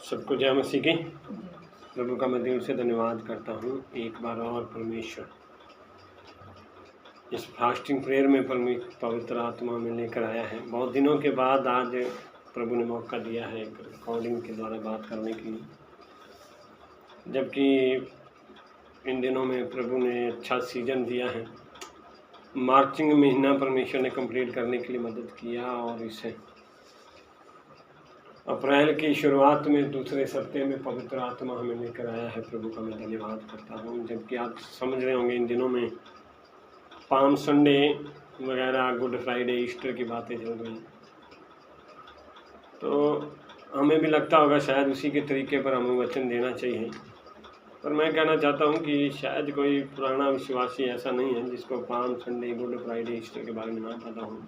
सबको जय मसीह की। प्रभु का मैं दिल से धन्यवाद करता हूँ एक बार और परमेश्वर इस फास्टिंग प्रेयर में पवित्र आत्मा में लेकर आया है। बहुत दिनों के बाद आज प्रभु ने मौका दिया है एक रिकॉर्डिंग के द्वारा बात करने के लिए, जबकि इन दिनों में प्रभु ने अच्छा सीजन दिया है। मार्चिंग महीना परमेश्वर ने कंप्लीट करने के लिए मदद किया और इसे अप्रैल की शुरुआत में दूसरे सप्ताह में पवित्र आत्मा हमें लेकर आया है। प्रभु का मैं धन्यवाद करता हूँ। जबकि आप समझ रहे होंगे इन दिनों में पाम संडे वगैरह, गुड फ्राइडे, ईस्टर की बातें चल रही हैं, तो हमें भी लगता होगा शायद उसी के तरीके पर हमें वचन देना चाहिए। पर मैं कहना चाहता हूँ कि शायद कोई पुराना विश्वासी ऐसा नहीं है जिसको palm Sunday, good Friday, Easter के बारे में ना पता हो।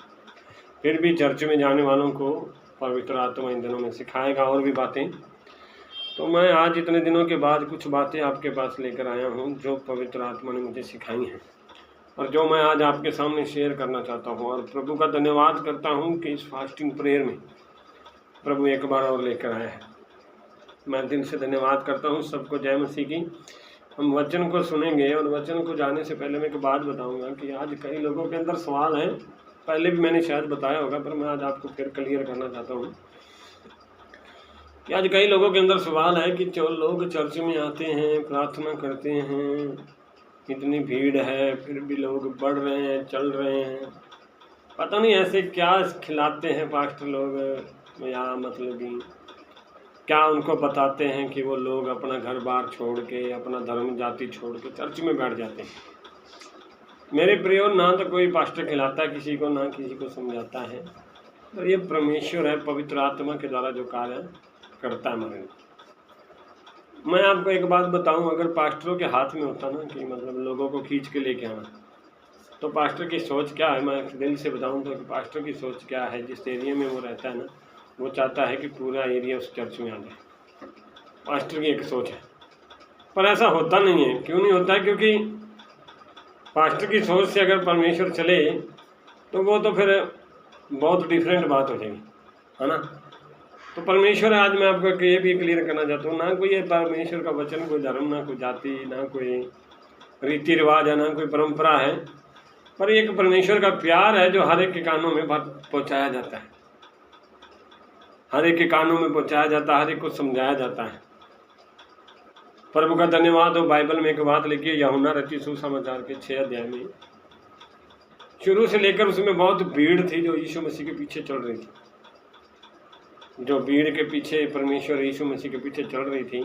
फिर भी चर्च में जाने वालों को पवित्र आत्मा इन दिनों में सिखाएगा और भी बातें। तो मैं आज इतने दिनों के बाद कुछ बातें आपके पास लेकर आया हूँ जो पवित्र आत्मा ने मुझे सिखाई हैं और जो मैं आज आपके सामने शेयर करना चाहता हूँ। और प्रभु का धन्यवाद करता हूँ कि इस फास्टिंग प्रेयर में प्रभु एक बार और लेकर आया है। मैं दिल से धन्यवाद करता हूँ। सबको जय मसीह की। हम वचन को सुनेंगे और वचन को जाने से पहले मैं एक बात बताऊँगा कि आज कई लोगों के अंदर सवाल है, पहले भी मैंने शायद बताया होगा, पर मैं आज आपको फिर क्लियर करना चाहता हूँ कि आज कई लोगों के अंदर सवाल है कि जो लोग चर्च में आते हैं, प्रार्थना करते हैं, इतनी भीड़ है, फिर भी लोग बढ़ रहे हैं, चल रहे हैं, पता नहीं ऐसे क्या खिलाते हैं पास्टर लोग, या मतलब कि क्या उनको बताते हैं कि वो लोग अपना घर बार छोड़ के, अपना धर्म जाति छोड़ के चर्च में बैठ जाते हैं। मेरे प्रियो, ना तो कोई पास्टर खिलाता है किसी को, ना किसी को समझाता है। तो ये परमेश्वर है, पवित्र आत्मा के द्वारा जो कार्य करता है हमारे। मैं आपको एक बात बताऊं, अगर पास्टरों के हाथ में होता ना कि मतलब लोगों को खींच के लेके आना, तो पास्टर की सोच क्या है, मैं दिल से बताऊं तो कि पास्टर की सोच क्या है, जिस एरिया में वो रहता है ना, वो चाहता है कि पूरा एरिया उस चर्च में आ जाए। पास्टर की एक सोच है, पर ऐसा होता नहीं है। क्यों नहीं होता है? क्योंकि पास्टर की सोच से अगर परमेश्वर चले तो वो तो फिर बहुत डिफरेंट बात हो जाएगी, है ना। तो परमेश्वर, आज मैं आपको ये भी क्लियर करना चाहता हूँ, ना कोई परमेश्वर का वचन, कोई धर्म, ना कोई जाति, ना कोई रीति रिवाज है, ना कोई परंपरा है, पर एक परमेश्वर का प्यार है जो हर एक के कानों में पहुँचाया जाता है, हर एक के कानों में पहुँचाया जाता है, हर एक को समझाया जाता है। प्रभु का धन्यवाद हो। बाइबल में एक बात लिखी है, यूहन्ना रचित सुसमाचार के 6 अध्याय में, शुरू से लेकर उसमें बहुत भीड़ थी जो यीशु मसीह के पीछे चल रही थी, जो भीड़ के पीछे परमेश्वर यीशु मसीह के पीछे चल रही थी।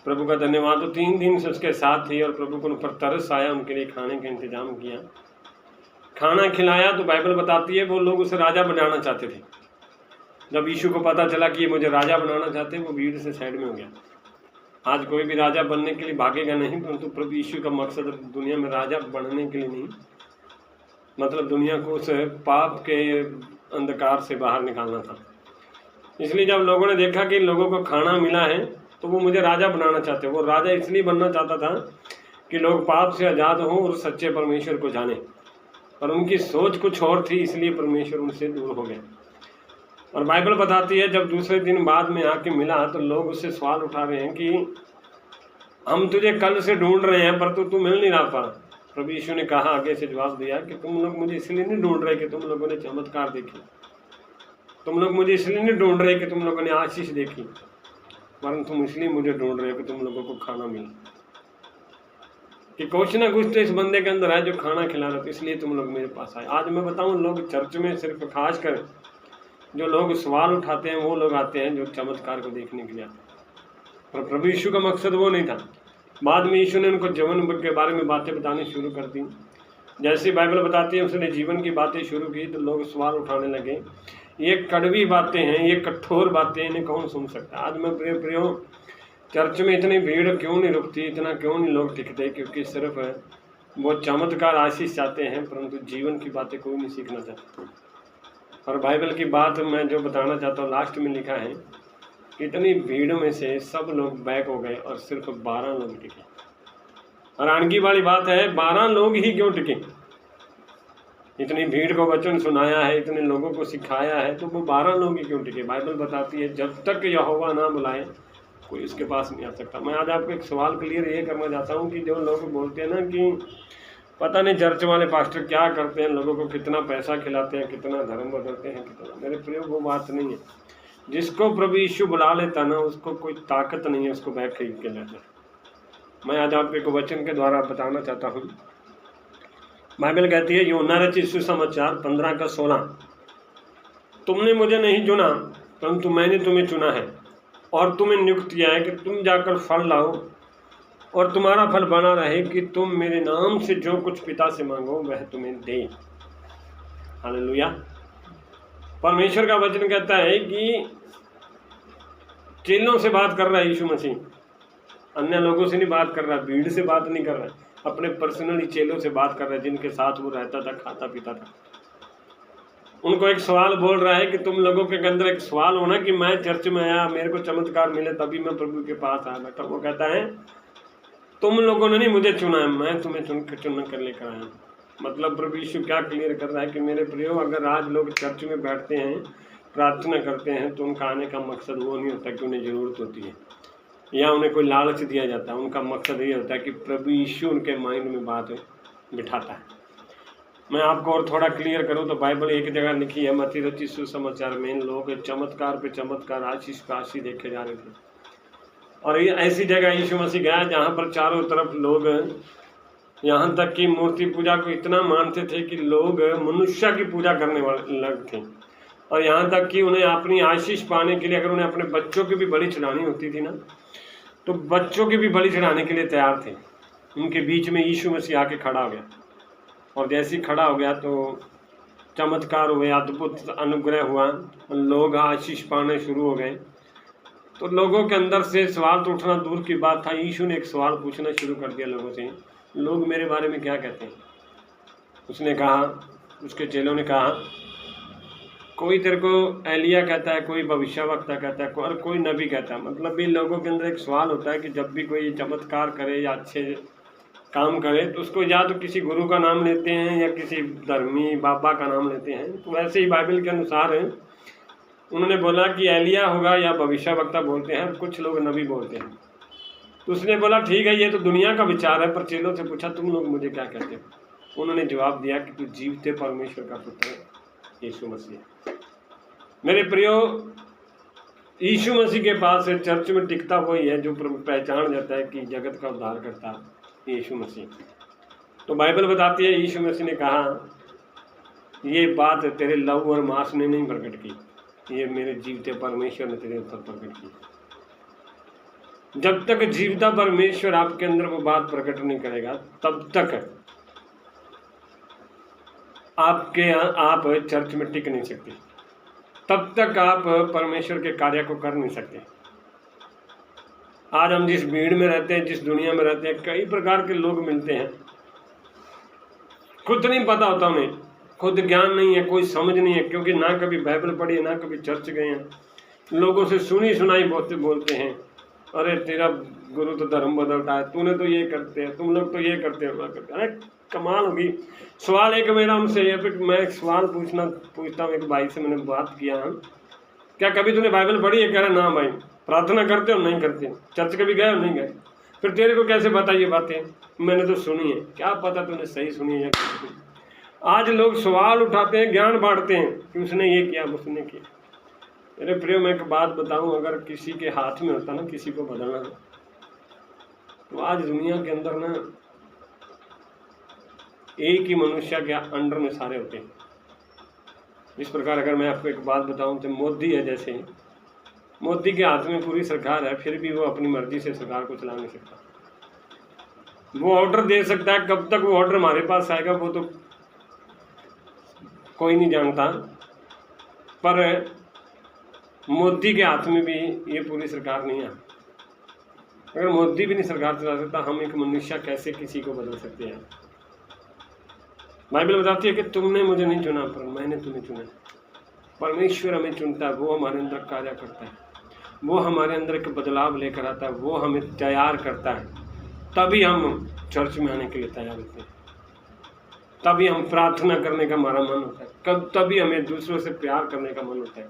प्रभु का धन्यवाद हो। 3 दिन से उसके साथ थी और प्रभु को उन पर तरस आया, उनके लिए खाने का इंतजाम किया, खाना खिलाया। तो बाइबल बताती है वो लोग उसे राजा बनाना चाहते थे। जब यीशु को पता चला कि ये मुझे राजा बनाना चाहते हैं, वो भीड़ से साइड में हो गया। आज कोई भी राजा बनने के लिए भागेगा नहीं, परंतु प्रभु यीशु का मकसद दुनिया में राजा बनने के लिए नहीं, मतलब दुनिया को उस पाप के अंधकार से बाहर निकालना था। इसलिए जब लोगों ने देखा कि लोगों को खाना मिला है तो वो मुझे राजा बनाना चाहते हैं। वो राजा इसलिए बनना चाहता था कि लोग पाप से आज़ाद हों और सच्चे परमेश्वर को जाने, पर उनकी सोच कुछ और थी, इसलिए परमेश्वर उनसे दूर हो गए। और बाइबल बताती है जब दूसरे दिन बाद में आके मिला तो लोग उससे सवाल उठा रहे हैं कि हम तुझे कल से ढूंढ रहे हैं पर तू मिल नहीं रहा पा। प्रभु यीशु ने कहा, आगे से जवाब दिया कि तुम लोग मुझे इसलिए नहीं ढूंढ रहे कि तुम लोगों ने चमत्कार देखी, तुम लोग मुझे इसलिए नहीं ढूंढ रहे कि तुम लोगों ने आशीष देखी, वरन तुम इसलिए मुझे ढूंढ रहे हो कि तुम लोगों को खाना मिले, कि कुछ ना कुछ तो इस बंदे के अंदर है जो खाना खिला रहा था, इसलिए तुम लोग मेरे पास आए। आज मैं बताऊं, लोग चर्च में सिर्फ खास कर जो लोग सवाल उठाते हैं वो लोग आते हैं जो चमत्कार को देखने के लिए आते हैं, पर प्रभु यीशु का मकसद वो नहीं था। बाद में यीशु ने उनको जीवन के बारे में बातें बतानी शुरू कर दी। जैसे बाइबल बताती है उसने जीवन की बातें शुरू की तो लोग सवाल उठाने लगे, ये कड़वी बातें हैं, ये कठोर बातें, इन्हें कौन सुन सकता। आज मैं प्रियो, चर्च में इतनी भीड़ क्यों नहीं रुकती, इतना क्यों नहीं लोग टिकते? क्योंकि सिर्फ वो चमत्कार आशीष चाहते हैं, परंतु जीवन की बातें कोई नहीं सीखना चाहता। और बाइबल की बात मैं जो बताना चाहता हूँ, लास्ट में लिखा है कि इतनी भीड़ में से सब लोग बैक हो गए और सिर्फ 12 लोग टिके। हैरानगी वाली बात है, 12 लोग ही क्यों टिके? इतनी भीड़ को वचन सुनाया है, इतने लोगों को सिखाया है, तो वो 12 लोग ही क्यों टिके? बाइबल बताती है जब तक यहोवा ना बुलाए कोई उसके पास नहीं आ सकता। मैं आज आपको एक सवाल क्लियर ये करना चाहता हूँ कि जो लोग बोलते हैं ना कि पता नहीं चर्च वाले पास्टर क्या करते हैं, लोगों को कितना पैसा खिलाते हैं, कितना धर्म बदलते हैं, कितना, मेरे प्रिय वो बात नहीं है। जिसको प्रभु यीशु बुला लेता ना, उसको कोई ताकत नहीं है उसको बैग खरीद के ले जाए। मैं आज आपको एक वचन के द्वारा बताना चाहता हूँ। बाइबल कहती है यूहन्ना रचित सुसमाचार 15:16, तुमने मुझे नहीं चुना परंतु मैंने तुम्हें चुना है और तुम्हें नियुक्त किया है कि तुम जाकर फल लाओ और तुम्हारा फल बना रहे, कि तुम मेरे नाम से जो कुछ पिता से मांगो वह तुम्हें दे। हालेलुया। परमेश्वर का वचन कहता है कि चेलों से बात कर रहा है यीशु मसीह, अन्य लोगों से नहीं बात कर रहा, भीड़ से बात नहीं कर रहा है, अपने पर्सनली चेलों से बात कर रहा है जिनके साथ वो रहता था, खाता पीता था। उनको एक सवाल बोल रहा है कि तुम लोगों के अंदर एक सवाल होना कि मैं चर्च में आया, मेरे को चमत्कार मिले तभी मैं प्रभु के पास आया बैठा। वो कहता है तुम लोगों ने नहीं मुझे चुना है, मैं तुम्हें चुन कर लेकर आया। मतलब प्रभु यीशु क्या क्लियर कर रहा है कि मेरे प्रियो, अगर आज लोग चर्च में बैठते हैं, प्रार्थना करते हैं, तो उनका आने का मकसद वो नहीं होता कि उन्हें ज़रूरत होती है या उन्हें कोई लालच दिया जाता है। उनका मकसद ये होता है कि प्रभु यीशु उनके माइंड में बात बिठाता है। मैं आपको और थोड़ा क्लियर करूं तो बाइबल एक जगह लिखी है, मत्ती रचित सुसमाचार में लोग चमत्कार पे चमत्कार, आशीष पे आशीष देखे जा रहे थे। और ये ऐसी जगह यीशु मसीह गया जहाँ पर चारों तरफ लोग, यहाँ तक कि मूर्ति पूजा को इतना मानते थे कि लोग मनुष्य की पूजा करने वाले लग थे। और यहाँ तक कि उन्हें अपनी आशीष पाने के लिए अगर उन्हें अपने बच्चों की भी बलि चढ़ानी होती थी ना, तो बच्चों की भी बलि चढ़ाने के लिए तैयार थे। उनके बीच में यीशु मसीह आके खड़ा हो गया, और जैसे ही खड़ा हो गया तो चमत्कार हुए, अद्भुत अनुग्रह हुआ, लोग आशीष पाने शुरू हो गए। तो लोगों के अंदर से सवाल तो उठना दूर की बात था, यीशु ने एक सवाल पूछना शुरू कर दिया लोगों से, लोग मेरे बारे में क्या कहते हैं? उसने कहा, उसके चेलों ने कहा, कोई तेरे को एलिया कहता है, कोई भविष्यवक्ता कहता है, और कोई नबी कहता है। मतलब भी लोगों के अंदर एक सवाल होता है कि जब भी कोई चमत्कार करे या अच्छे काम करे तो उसको या तो किसी गुरु का नाम लेते हैं या किसी धर्मी बाबा का नाम लेते हैं। तो वैसे ही बाइबल के अनुसार उन्होंने बोला कि एलिया होगा या भविष्यवक्ता बोलते हैं, कुछ लोग नबी बोलते हैं। तो उसने बोला ठीक है, ये तो दुनिया का विचार है, पर चेलों से पूछा तुम लोग मुझे क्या कहते हो? उन्होंने जवाब दिया कि तू जीवते परमेश्वर का पुत्र है, यीशु मसीह। मेरे प्रियो, यीशु मसीह के पास चर्च में टिकता वही है जो पहचान जाता है कि जगत का उद्धार करता यीशु मसीह। तो बाइबल बताती है यीशु मसीह ने कहा, ये बात तेरे लहू और मांस ने नहीं प्रकट की, ये मेरे जीवते परमेश्वर ने तेरे ऊपर प्रकट की। जब तक जीवता परमेश्वर आपके अंदर वो बात प्रकट नहीं करेगा, तब तक आप चर्च में टिक नहीं सकते, तब तक आप परमेश्वर के कार्य को कर नहीं सकते। आज हम जिस भीड़ में रहते हैं, जिस दुनिया में रहते हैं, कई प्रकार के लोग मिलते हैं, खुद नहीं पता होता उन्हें, खुद ज्ञान नहीं है, कोई समझ नहीं है, क्योंकि ना कभी बाइबल पढ़ी है, ना कभी चर्च गए हैं। लोगों से सुनी सुनाई बोलते हैं, अरे तेरा गुरु तो धर्म बदलता है, तूने तो ये करते हैं, तुम लोग तो ये करते हो, अरे कमाल होगी। सवाल एक मेरा उनसे ये, मैं एक सवाल पूछता हूँ। एक भाई से मैंने बात किया, क्या कभी तूने बाइबल पढ़ी है? कह रहा ना भाई। प्रार्थना करते हो? नहीं करते। चर्च कभी गए हो? नहीं गए। फिर तेरे को कैसे पता ये बातें? मैंने तो सुनी है। क्या पता तूने सही सुनी है या नहीं? आज लोग सवाल उठाते हैं, ज्ञान बांटते हैं कि उसने ये किया, उसने किया। मेरे प्रियो, मैं एक बात बताऊं, अगर किसी के हाथ में होता ना किसी को बदलना, तो आज दुनिया के अंदर ना एक ही मनुष्य के अंडर में सारे होते हैं। इस प्रकार अगर मैं आपको एक बात बताऊं तो मोदी है, जैसे मोदी के हाथ में पूरी सरकार है, फिर भी वो अपनी मर्जी से सरकार को चला नहीं सकता। वो ऑर्डर दे सकता है, कब तक वो ऑर्डर हमारे पास आएगा वो तो कोई नहीं जानता, पर मोदी के हाथ में भी ये पूरी सरकार नहीं है। अगर मोदी भी नहीं सरकार चला सकता, हम एक मनुष्य कैसे किसी को बदल सकते हैं? बाइबल बताती है कि तुमने मुझे नहीं चुना पर मैंने तुम्हें चुना। परमेश्वर हमें चुनता है, वो हमारे अंदर कार्य करता है, वो हमारे अंदर एक बदलाव लेकर आता है, वो हमें तैयार करता है, तभी हम चर्च में आने के लिए तैयार होते हैं। तभी हम प्रार्थना करने का हमारा मन होता है, तभी हमें दूसरों से प्यार करने का मन होता है।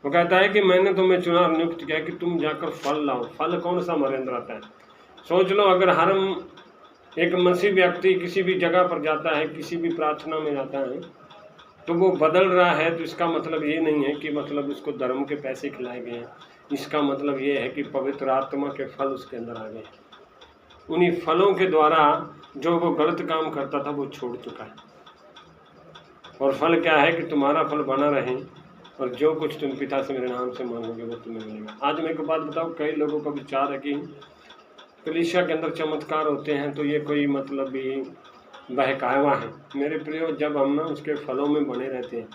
वो कहता है कि मैंने तुम्हें चुना और नियुक्त किया कि तुम जाकर फल लाओ। फल कौन सा हमारे अंदर आता है? सोच लो, अगर हर एक मसीह व्यक्ति किसी भी जगह पर जाता है, किसी भी प्रार्थना में जाता है, तो वो बदल रहा है, तो इसका मतलब ये नहीं है कि मतलब उसको धर्म के पैसे खिलाए गए हैं। इसका मतलब ये है कि पवित्र आत्मा के फल उसके अंदर आ गए। उन्हीं फलों के द्वारा जो वो गलत काम करता था वो छोड़ चुका है। और फल क्या है कि तुम्हारा फल बना रहे, और जो कुछ तुम पिता से मेरे नाम से मांगोगे वो तुम्हें मिलेगा। आज मैं एक बात बताऊँ, कई लोगों का विचार है कि कलीसिया के अंदर चमत्कार होते हैं तो ये कोई मतलब भी बहकावा है। मेरे प्रियो, जब हम ना उसके फलों में बने रहते हैं,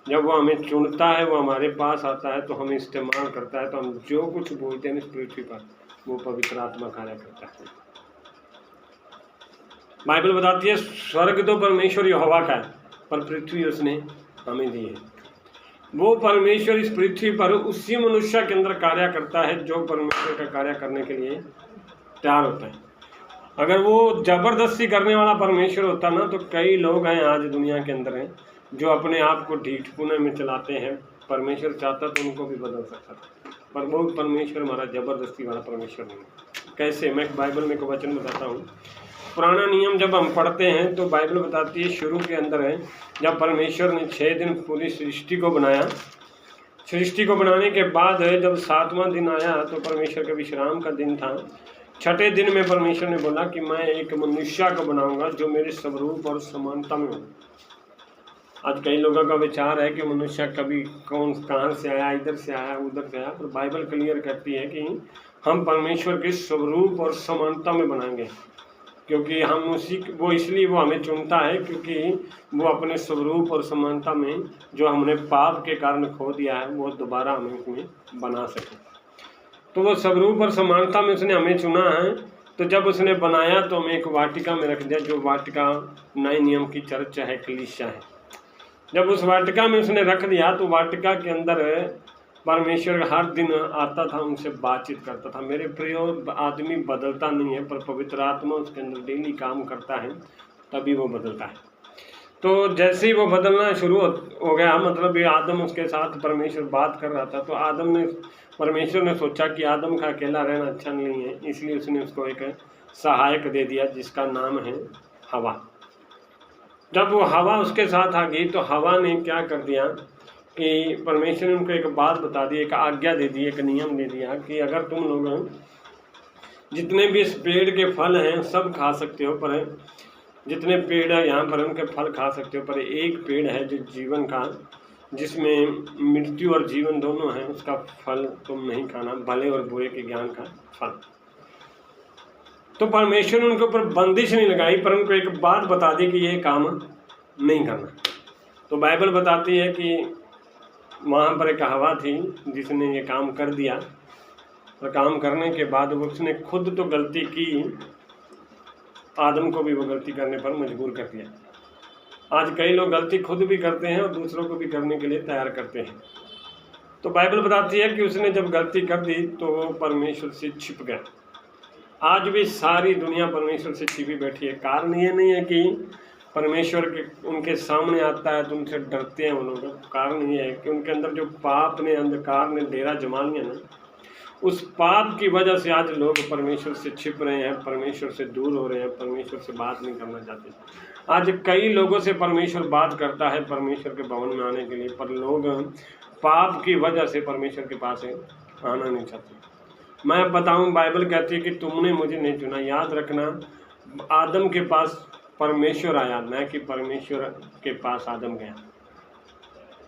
जब वो हमें चुनता है, वो हमारे पास आता है, तो हमें इस्तेमाल करता है, तो हम जो कुछ बोलते हैं इस पृथ्वी पर वो पवित्र आत्मा कार्य करता है। बाइबल बताती है स्वर्ग तो परमेश्वर यहोवा का है, पर पृथ्वी उसने हमें दी है। वो परमेश्वर इस पृथ्वी पर उसी मनुष्य के अंदर कार्य करता है जो परमेश्वर का कार्य करने के लिए तैयार होता है। अगर वो जबरदस्ती करने वाला परमेश्वर होता ना, तो कई लोग हैं आज दुनिया के अंदर हैं जो अपने आप को ढीठपुने में चलाते हैं। परमेश्वर चाहता तो उनको भी बदल सकता था, पर वो परमेश्वर हमारा जबरदस्ती वाला परमेश्वर नहीं। कैसे? मैं बाइबल में एक वचन बताता हूँ। पुराना नियम जब हम पढ़ते हैं तो बाइबल बताती है, शुरू के अंदर है, जब परमेश्वर ने 6 दिन पूरी सृष्टि को बनाया, सृष्टि को बनाने के बाद जब 7वां दिन आया तो परमेश्वर का विश्राम का दिन था। 6ठे दिन में परमेश्वर ने बोला कि मैं एक मनुष्य को बनाऊंगा जो मेरे स्वरूप और समानता में हो। आज कई लोगों का विचार है कि मनुष्य कभी कहाँ से आया, इधर से आया, उधर से आया, पर बाइबल क्लियर कहती है कि हम परमेश्वर के स्वरूप और समानता में बनाएंगे, क्योंकि हम वो इसलिए वो हमें चुनता है क्योंकि वो अपने स्वरूप और समानता में जो हमने पाप के कारण खो दिया है वो दोबारा हमें उसमें बना सके। तो वो स्वरूप और समानता में उसने हमें चुना है। तो जब उसने बनाया तो हमें एक वाटिका में रख दिया, जो वाटिका नए नियम की चर्च है, कलीसिया है। जब उस वाटिका में उसने रख दिया तो वाटिका के अंदर परमेश्वर हर दिन आता था, उनसे बातचीत करता था। मेरे प्रियो, आदमी बदलता नहीं है, पर पवित्र आत्मा उसके अंदर डेली काम करता है, तभी वो बदलता है। तो जैसे ही वो बदलना शुरू हो गया, मतलब ये आदम उसके साथ परमेश्वर बात कर रहा था, तो परमेश्वर ने सोचा कि आदम का अकेला रहना अच्छा नहीं है, इसलिए उसने उसको एक सहायक दे दिया जिसका नाम है हवा। जब वो हवा उसके साथ आ गई तो हवा ने क्या कर दिया कि परमेश्वर ने उनको एक बात बता दी, एक आज्ञा दे दी, एक नियम दे दिया कि अगर तुम लोग जितने भी इस पेड़ के फल हैं सब खा सकते हो, पर जितने पेड़ है यहाँ पर उनके फल खा सकते हो, पर एक पेड़ है जो जीवन का, जिसमें मृत्यु और जीवन दोनों हैं, उसका फल तुम नहीं खाना, भले और बुरे के ज्ञान का फल। तो परमेश्वर ने उनके ऊपर बंदिश नहीं लगाई, पर उनको एक बात बता दी कि ये काम नहीं करना। तो बाइबल बताती है कि वहाँ पर एक हवा थी जिसने ये काम कर दिया, और काम करने के बाद उसने खुद तो गलती की, आदम को भी वो गलती करने पर मजबूर कर दिया। आज कई लोग गलती खुद भी करते हैं और दूसरों को भी करने के लिए तैयार करते हैं। तो बाइबल बताती है कि उसने जब गलती कर दी तो वो परमेश्वर से छिप गया। आज भी सारी दुनिया परमेश्वर से छिपी बैठी है। कारण ये नहीं है कि परमेश्वर के उनके सामने आता है तो उनसे डरते हैं वो लोग। कारण ये है कि उनके अंदर जो पाप ने, अंधकार ने डेरा जमा लिया ना, उस पाप की वजह से आज लोग परमेश्वर से छिप रहे हैं, परमेश्वर से दूर हो रहे हैं, परमेश्वर से बात नहीं करना चाहते। आज कई लोगों से परमेश्वर बात करता है परमेश्वर के भवन में आने के लिए, पर लोग पाप की वजह से परमेश्वर के पास आना नहीं चाहते। मैं बताऊं, बाइबल कहती है कि तुमने मुझे नहीं चुना। याद रखना, आदम के पास परमेश्वर आया, न कि परमेश्वर के पास आदम गया।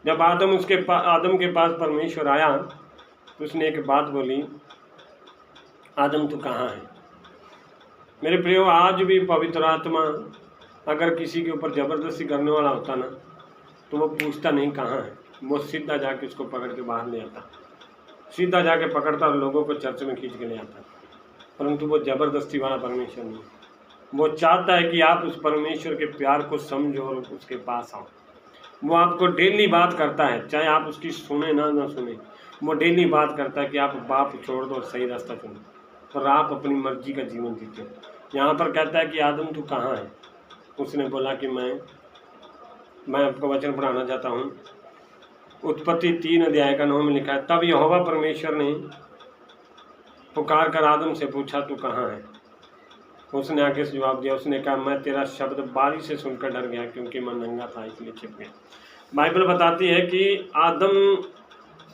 जब आदम के पास परमेश्वर आया तो उसने एक बात बोली, आदम तू कहाँ है? मेरे प्रियो, आज भी पवित्र आत्मा अगर किसी के ऊपर ज़बरदस्ती करने वाला होता ना, तो वो पूछता नहीं कहाँ है, वो सीधा जाके उसको पकड़ के बाहर ले आता, सीधा जाके पकड़ता और लोगों को चर्च में खींच के ले आता। परंतु वो ज़बरदस्ती वाला परमेश्वर नहीं, वो चाहता है कि आप उस परमेश्वर के प्यार को समझो और उसके पास आओ। वो आपको डेली बात करता है, चाहे आप उसकी सुने ना सुने, वो डेली बात करता है कि आप बाप छोड़ दो और सही रास्ता चुनो, पर आप अपनी मर्जी का जीवन जीते हो। यहाँ पर कहता है कि आदम तू कहाँ है? उसने बोला कि मैं आपको वचन पढ़ाना चाहता हूँ। उत्पत्ति 3 अध्याय का 9 में लिखा है, तब यहोवा परमेश्वर ने पुकार कर आदम से पूछा, तू कहाँ है? उसने आगे से जवाब दिया, उसने कहा, मैं तेरा शब्द बारी से सुनकर डर गया, क्योंकि मैं नंगा था इसलिए छिप गया। बाइबल बताती है कि आदम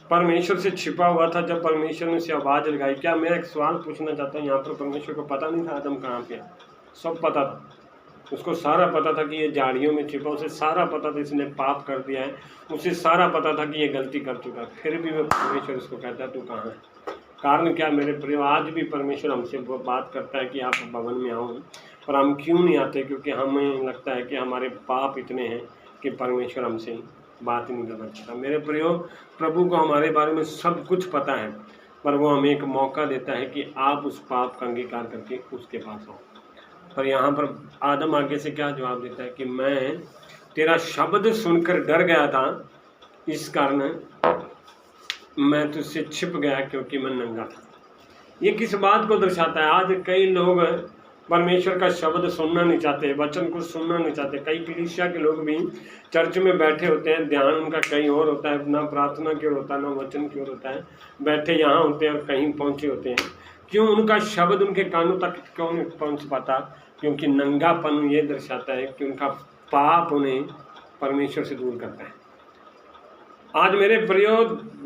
परमेश्वर से छिपा हुआ था। जब परमेश्वर ने उसे आवाज़ लगाई, क्या मैं एक सवाल पूछना चाहता हूँ, यहाँ पर परमेश्वर को पता नहीं था आदम कहाँ पे है? सब पता था, उसको सारा पता था कि ये झाड़ियों में छिपा, उसे सारा पता था इसने पाप कर दिया है, उसे सारा पता था कि ये गलती कर चुका है, फिर भी वह परमेश्वर उसको कहता है, तू कहाँ है? कारण क्या मेरे प्रिय, आज भी परमेश्वर हमसे बात करता है कि आप भवन में आओ, पर हम क्यों नहीं आते? क्योंकि हमें लगता है कि हमारे पाप इतने हैं कि परमेश्वर हमसे बात नहीं करना चाहता। मेरे प्रियो, प्रभु को हमारे बारे में सब कुछ पता है, पर वो हमें एक मौका देता है कि आप उस पाप का अंगीकार करके उसके पास आओ। पर यहाँ पर आदम आगे से क्या जवाब देता है कि मैं तेरा शब्द सुनकर डर गया था, इस कारण मैं तुझसे छिप गया, क्योंकि मैं नंगा था। ये किस बात को दर्शाता है? आज कई लोग परमेश्वर का शब्द सुनना नहीं चाहते, वचन को सुनना नहीं चाहते। कई कलीसिया के लोग भी चर्च में बैठे होते हैं, ध्यान उनका कहीं और होता है, ना प्रार्थना की ओर होता है, ना वचन की ओर होता है, बैठे यहाँ होते हैं और कहीं पहुँचे होते हैं। क्यों उनका शब्द उनके कानों तक क्यों नहीं पहुँच पाता? क्योंकि नंगापन ये दर्शाता है कि उनका पाप उन्हें परमेश्वर से दूर करता है। आज मेरे प्रियो,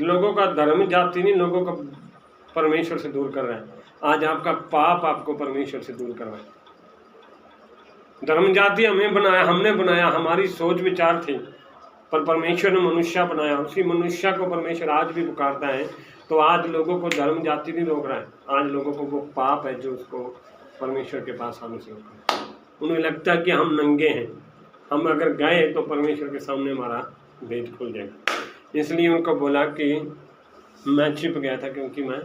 लोगों का धर्म जाति नहीं लोगों का परमेश्वर से दूर कर रहा है, आज आपका पाप आपको परमेश्वर से दूर कर रहा है। धर्म जाति हमें बनाया, हमने बनाया, हमारी सोच विचार थी, पर परमेश्वर ने मनुष्य बनाया, उसी मनुष्य को परमेश्वर आज भी पुकारता है। तो आज लोगों को धर्म जाति नहीं रोक रहा है, आज लोगों को वो पाप है जो उसको परमेश्वर के पास आने से रोक रहा है। उन्हें लगता है कि हम नंगे हैं, हम अगर गए तो परमेश्वर के सामने हमारा भेद खुल जाएगा। इसलिए उनको बोला कि मैं छिप गया था क्योंकि मैं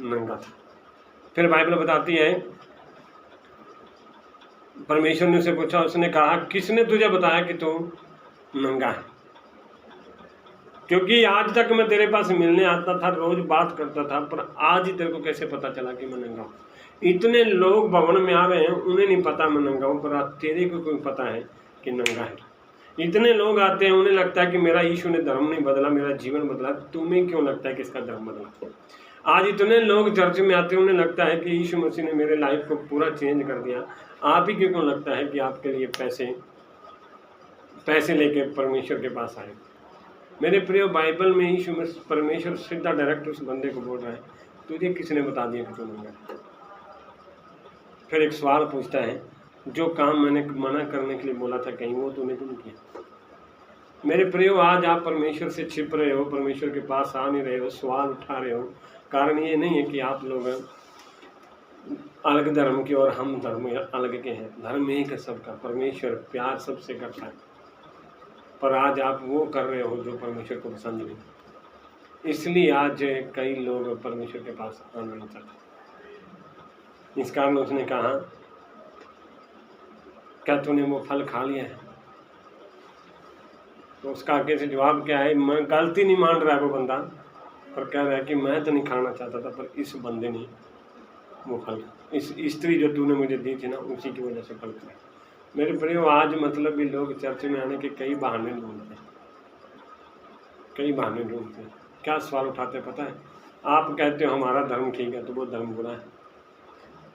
नंगा था। फिर बाइबल बताती है, परमेश्वर ने उसे पूछा, उसने कहा, किसने तुझे बताया कि तू नंगा है? क्योंकि आज तक मैं तेरे पास मिलने आता था, रोज बात करता था, पर आज ही तेरे को कैसे पता चला कि मैं नंगा हूँ? इतने लोग भवन में आ रहे हैं, उन्हें नहीं पता मैं नंगा हूँ, पर आज तेरे को कोई पता है कि नंगा है। इतने लोग आते हैं, उन्हें लगता है कि मेरा यीशु ने धर्म नहीं बदला, मेरा जीवन बदला। तुम्हें क्यों लगता है कि इसका धर्म बदला? आज इतने लोग चर्च में आते हैं, उन्हें लगता है कि यीशु मसीह ने मेरे लाइफ को पूरा चेंज कर दिया। आप ही क्यों लगता है कि आपके लिए पैसे लेके परमेश्वर के पास आए? मेरे प्रिय, बाइबल में यीशु परमेश्वर सीधा डायरेक्ट उस बंदे को बोल रहा है, तुझे किसने बता दिया कि तू नंगा है? फिर एक सवाल पूछता है, जो काम मैंने मना करने के लिए बोला था कहीं वो तूने क्यों किया? मेरे प्रियो, आज आप परमेश्वर से छिप रहे हो, परमेश्वर के पास आ नहीं रहे हो, सवाल उठा रहे हो। कारण ये नहीं है कि आप लोग अलग धर्म के और हम धर्म अलग के हैं। धर्म एक है सबका, परमेश्वर प्यार सबसे करता है, पर आज आप वो कर रहे हो जो परमेश्वर को पसंद नहीं। इसलिए आज कई लोग परमेश्वर के पास आना नहीं चाहते। इस कारण उसने कहा, क्या तूने वो फल खा लिया है? तो उसका आगे से जवाब क्या है? मैं गलती नहीं मान रहा है वो बंदा, पर कह रहा है कि मैं तो नहीं खाना चाहता था, पर इस बंदे ने वो फल, इस स्त्री जो तूने मुझे दी थी ना, उसी की वजह से फल खाया। मेरे प्रियो, आज मतलब भी लोग चर्च में आने के कई बहाने ढूंढते हैं, कई बहाने ढूंढते हैं। क्या सवाल उठाते हैं पता है? आप कहते हो हमारा धर्म ठीक है, तो वो धर्म बुरा है।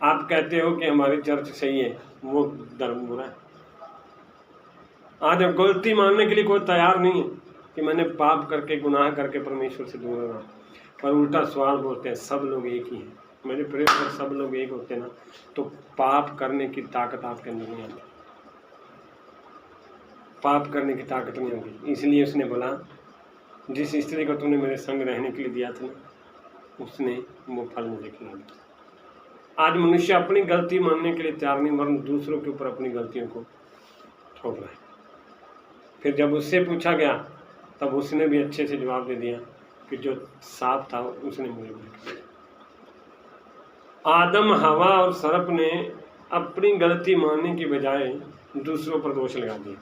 आप कहते हो कि हमारी चर्च सही है, वो धर्म बुरा है। आज अब गलती मानने के लिए कोई तैयार नहीं है कि मैंने पाप करके, गुनाह करके परमेश्वर से दूर रहा, पर उल्टा सवाल बोलते हैं सब लोग एक ही हैं। मेरे प्रिय, पर सब लोग एक होते ना, तो पाप करने की ताकत आपके अंदर नहीं आती, पाप करने की ताकत नहीं होगी। इसलिए उसने बोला, जिस स्त्री को तूने मेरे संग रहने के लिए दिया था ना, उसने वो फल मुझे खिला दिया। आज मनुष्य अपनी गलती मानने के लिए तैयार नहीं, वरन दूसरों के ऊपर अपनी गलतियों को थोप रहा है। फिर जब उससे पूछा गया, तब उसने भी अच्छे से जवाब दे दिया कि जो साफ था उसने मुझे दिया। आदम, हवा और सर्प ने अपनी गलती मानने की बजाय दूसरों पर दोष लगा दिया।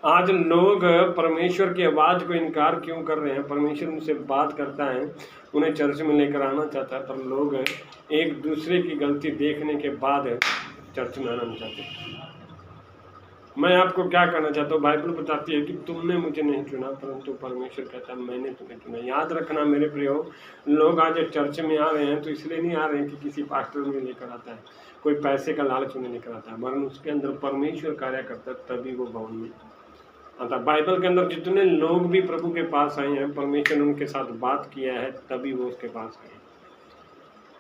आज लोग परमेश्वर की आवाज़ को इनकार क्यों कर रहे हैं? परमेश्वर उनसे बात करता है, उन्हें चर्च में लेकर आना चाहता है, पर लोग एक दूसरे की गलती देखने के बाद चर्च में आना नहीं चाहते। मैं आपको क्या कहना चाहता हूँ, बाइबल बताती है कि तुमने मुझे नहीं चुना परंतु परमेश्वर कहता है मैंने तुम्हें चुना। याद रखना मेरे प्रियो, लोग आज चर्च में आ रहे हैं तो इसलिए नहीं आ रहे हैं कि किसी पास्टर में लेकर आता है, कोई पैसे का लालच उन्हें लेकर आता है, वरन उसके अंदर परमेश्वर कार्य करता है तभी वो भवन में आता। बाइबल के अंदर जितने लोग भी प्रभु के पास आए हैं, परमेश्वर ने उनके साथ बात किया है तभी वो उसके पास आए।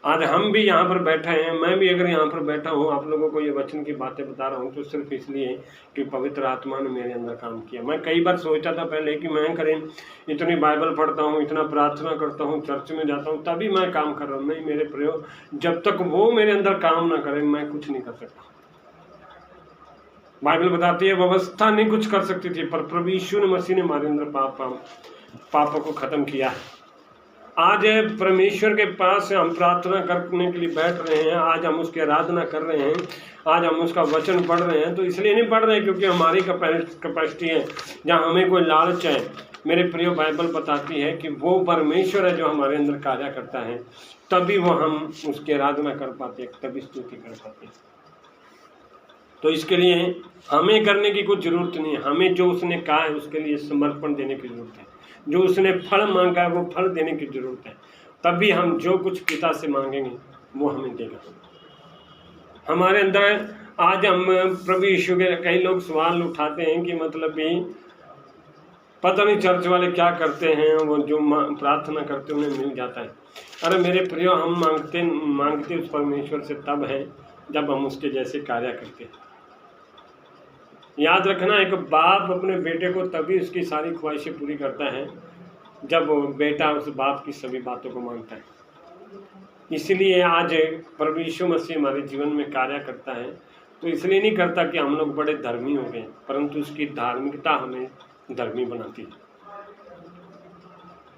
आज हम भी यहाँ पर बैठे हैं, मैं भी अगर यहाँ पर बैठा हूँ आप लोगों को ये वचन की बातें बता रहा हूँ तो सिर्फ इसलिए कि पवित्र आत्मा ने मेरे अंदर काम किया। मैं कई बार सोचा था पहले कि मैं करें, इतनी बाइबल पढ़ता हूँ, इतना प्रार्थना करता हूँ, चर्च में जाता हूँ, तभी मैं काम कर रहा हूँ। नहीं मेरे प्रियो, जब तक वो मेरे अंदर काम ना करे मैं कुछ नहीं कर सकता। बाइबल बताती है व्यवस्था नहीं कुछ कर सकती थी, पर प्रभु यीशु ने मसीह ने हमारे अंदर पापों को खत्म किया है। आज परमेश्वर के पास हम प्रार्थना करने के लिए बैठ रहे हैं, आज हम उसकी आराधना कर रहे हैं, आज हम उसका वचन पढ़ रहे हैं, तो इसलिए नहीं पढ़ रहे हैं क्योंकि हमारी कैपेसिटी है, जहाँ हमें कोई लालच है। मेरे प्रिय, बाइबल बताती है कि वो परमेश्वर है जो हमारे अंदर कार्य करता है, तभी वो हम उसकी आराधना कर पाते हैं, तभी स्तुति कर पाते हैं। तो इसके लिए हमें करने की कुछ जरूरत नहीं है, हमें जो उसने कहा है उसके लिए समर्पण देने की जरूरत है, जो उसने फल मांगा है वो फल देने की जरूरत है, तभी हम जो कुछ पिता से मांगेंगे वो हमें देगा। हमारे अंदर आज हम प्रभु यीशु के, कई लोग सवाल उठाते हैं कि मतलब भी पता नहीं चर्च वाले क्या करते हैं, वो जो प्रार्थना करते हैं उन्हें मिल जाता है। अरे मेरे प्रियो, हम मांगते उस परमेश्वर से तब है जब हम उसके जैसे कार्य करते हैं। याद रखना, एक बाप अपने बेटे को तभी उसकी सारी ख्वाहिशें पूरी करता है जब बेटा उस बाप की सभी बातों को मानता है। इसलिए आज प्रभु यीशु मसीह हमारे जीवन में कार्य करता है, तो इसलिए नहीं करता कि हम लोग बड़े धर्मी हो गए, परंतु उसकी धार्मिकता हमें धर्मी बनाती है।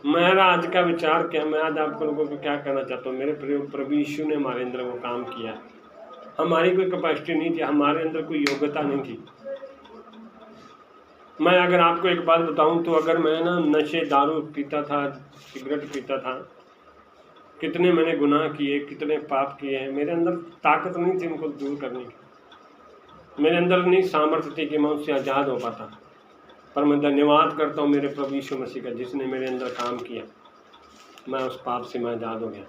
मेरा आज का विचार क्या, मैं आज आप लोगों को क्या कहना चाहता हूँ, मेरे प्रभु यीशु ने हमारे अंदर वो काम किया। हमारी कोई कैपेसिटी नहीं थी, हमारे अंदर कोई योग्यता नहीं थी। मैं अगर आपको एक बात बताऊं तो अगर मैं ना नशे, दारू पीता था, सिगरेट पीता था, कितने मैंने गुनाह किए, कितने पाप किए हैं, मेरे अंदर ताकत नहीं थी उनको दूर करने की, मेरे अंदर नहीं सामर्थ्य थी कि मैं उससे आज़ाद हो पाता। पर मैं धन्यवाद करता हूँ मेरे प्रभु यीशु मसीह का, जिसने मेरे अंदर काम किया, मैं उस पाप से मैं आज़ाद हो गया।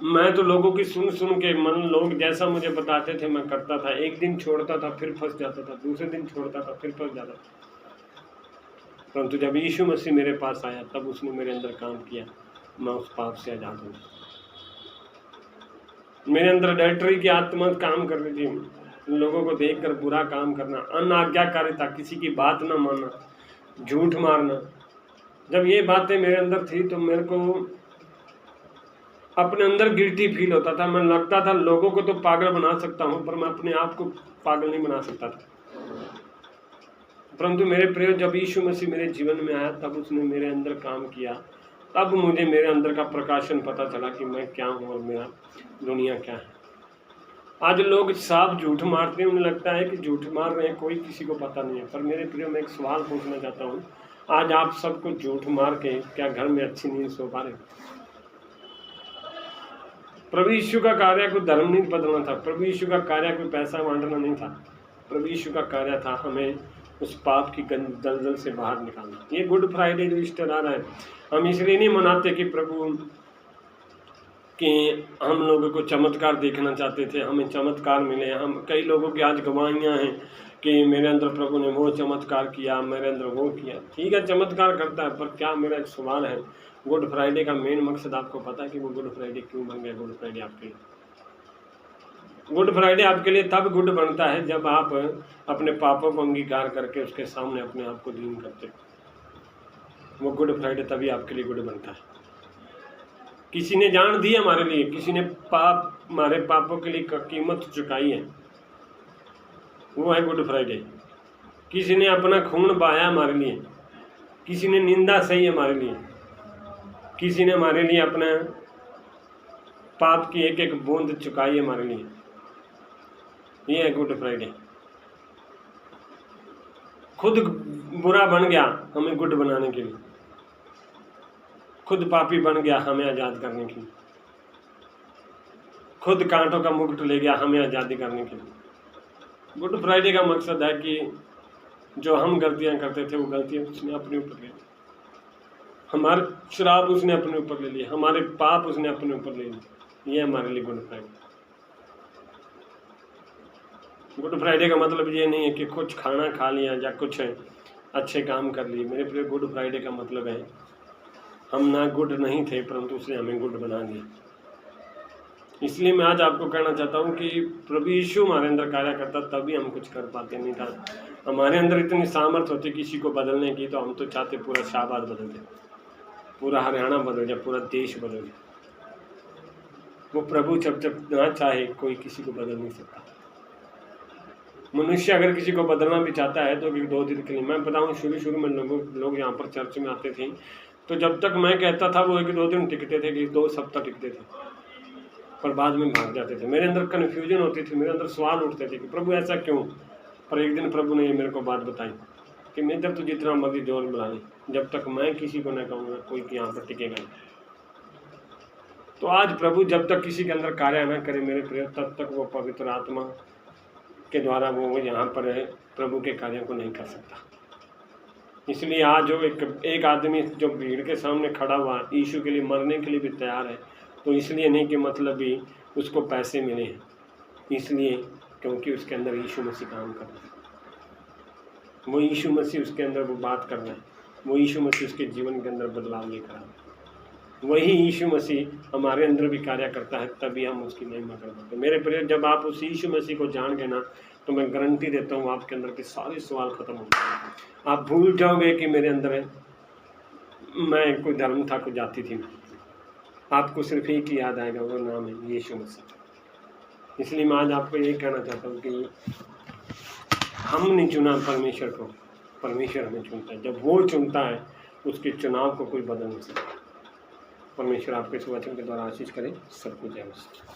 मैं तो लोगों की सुन के लोग जैसा मुझे बताते थे मैं करता था, एक दिन छोड़ता था फिर फंस जाता था, दूसरे दिन छोड़ता था फिर फंस जाता था। परंतु जब यीशु मसीह मेरे पास आया तब उसने मेरे अंदर काम किया, मैं उस पाप से आज़ाद हो गया। मेरे अंदर अडल्टरी की आत्मा काम कर रही थी, लोगों को देखकर बुरा काम करना, अनाज्ञाकारिता, किसी की बात न मानना, झूठ मारना। जब ये बातें मेरे अंदर थी तो मेरे को अपने अंदर गिल्टी फील होता था। मैं लगता था लोगों को तो पागल बना सकता हूँ, पर मैं अपने आप को पागल नहीं बना सकता था। परंतु मेरे प्रिय, जब यीशु मसीह मेरे जीवन में आया तब उसने मेरे अंदर काम किया, तब मुझे मेरे अंदर का प्रकाशन पता चला कि मैं क्या हूँ और मेरा दुनिया क्या है। आज लोग साफ झूठ मारते हैं, उन्हें लगता है कि झूठ मार रहे हैं, कोई किसी को पता नहीं है। पर मेरे प्रिय, मैं एक सवाल पूछना चाहता हूँ, आज आप सबको झूठ मार के क्या घर में अच्छी नींद सो पा रहे? प्रभु यीशु का कार्य कोई धर्म नहीं बदलना था, प्रभु यीशु का कार्य कोई पैसा बांटना नहीं था, प्रभु यीशु का कार्य था हमें उस पाप की दलदल से बाहर निकालना। ये गुड फ्राइडे जो ईस्टर आ रहा है, हम इसलिए नहीं मनाते कि प्रभु कि हम लोगों को चमत्कार देखना चाहते थे, हमें चमत्कार मिले। हम कई लोगों की आज गवाहियाँ हैं कि मेरे अंदर प्रभु ने वो चमत्कार किया, मेरे अंदर वो किया। ठीक है, चमत्कार करता है, पर क्या, मेरा एक सवाल है, गुड फ्राइडे का मेन मकसद आपको पता है कि वो गुड फ्राइडे क्यों बन गया? गुड फ्राइडे आपके लिए, गुड फ्राइडे आपके लिए तब गुड बनता है जब आप अपने पापों को अंगीकार करके उसके सामने अपने आप को दीन करते हो। वो गुड फ्राइडे तभी आपके लिए गुड बनता है। किसी ने जान दी हमारे लिए, किसी ने हमारे पापों के लिए कीमत चुकाई है, वो है गुड फ्राइडे। किसी ने अपना खून बहाया हमारे लिए, किसी ने निंदा सही हमारे लिए, किसी ने हमारे लिए अपना पाप की एक एक बूंद चुकाई हमारे लिए। ये है गुड फ्राइडे। खुद बुरा बन गया हमें गुड बनाने के लिए, खुद पापी बन गया हमें आज़ाद करने के लिए, खुद कांटों का मुकुट ले गया हमें आज़ादी करने के लिए। गुड फ्राइडे का मकसद है कि जो हम गलतियां करते थे वो गलतियां उसने अपने ऊपर ले ली, हमारे शराब उसने अपने ऊपर ले लिया, हमारे पाप उसने अपने ऊपर ले लिए। ये हमारे लिए गुड फ्राइडे। गुड फ्राइडे का मतलब ये नहीं है कि कुछ खाना खा लिया या कुछ अच्छे काम कर लिए। मेरे प्रिय, गुड फ्राइडे का मतलब है हम ना गुड नहीं थे परंतु उसने हमें गुड बना दिया। इसलिए मैं आज आपको कहना चाहता हूँ कि प्रभु यीशु हमारे अंदर कार्य करता तभी हम कुछ कर पाते, नहीं था हमारे अंदर इतनी सामर्थ्य होती किसी को बदलने की तो हम तो चाहते पूरा शाहबाद बदल जाए, पूरा हरियाणा बदल जाए, पूरा देश बदल जाए। वो प्रभु जब ना चाहे कोई किसी को बदल नहीं सकता। मनुष्य अगर किसी को बदलना भी चाहता है तो 2 दिन के लिए, मैं बताऊँ शुरू में लोग यहाँ पर चर्च में आते थे तो जब तक मैं कहता था वो 1-2 दिन टिकते थे, कि 2 सप्ताह टिकते थे, पर बाद में भाग जाते थे। मेरे अंदर कन्फ्यूजन होती थी, मेरे अंदर सवाल उठते थे कि प्रभु ऐसा क्यों। पर एक दिन प्रभु ने मेरे को बात बताई कि मैं जब तो जितना मर्जी जोर बुला ले, जब तक मैं किसी को न कहूँगा कोई यहाँ पर टिकेगा नहीं। तो आज प्रभु जब तक किसी के अंदर कार्य न करे मेरे प्रिय, तब तक वो पवित्र आत्मा के द्वारा वो यहाँ पर है प्रभु के कार्यों को नहीं कर सकता। इसलिए आज जो एक आदमी जो भीड़ के सामने खड़ा हुआ यीशु के लिए मरने के लिए भी तैयार है, तो इसलिए नहीं कि मतलब भी उसको पैसे मिले हैं, इसलिए क्योंकि उसके अंदर यीशु मसीह काम कर रहा है, वो यीशु मसीह उसके अंदर वो बात कर रहा है, वो यीशु मसीह उसके जीवन के अंदर बदलाव लेकर आ रहा है। वही यीशु मसीह हमारे अंदर भी कार्य करता है, तभी हम उसकी महिमा कर पाते। मेरे प्रिय, जब आप उस यीशु मसीह को जान गए ना, तो मैं गारंटी देता हूँ आपके अंदर के सारे सवाल खत्म हो गए। आप भूल जाओगे कि मेरे अंदर है मैं कोई धर्म था, कोई जाति थी। आपको सिर्फ एक ही याद आएगा, वो नाम है यीशु मसीह। इसलिए मैं आज आपको यही कहना चाहता हूँ कि हम नहीं चुना परमेश्वर को, परमेश्वर हमें चुनता है। जब वो चुनता है उसके चुनाव को कोई बदल नहीं सकता। परमेश्वर आपके इस वचन के द्वारा आशीष करें। सबको जय मसीह।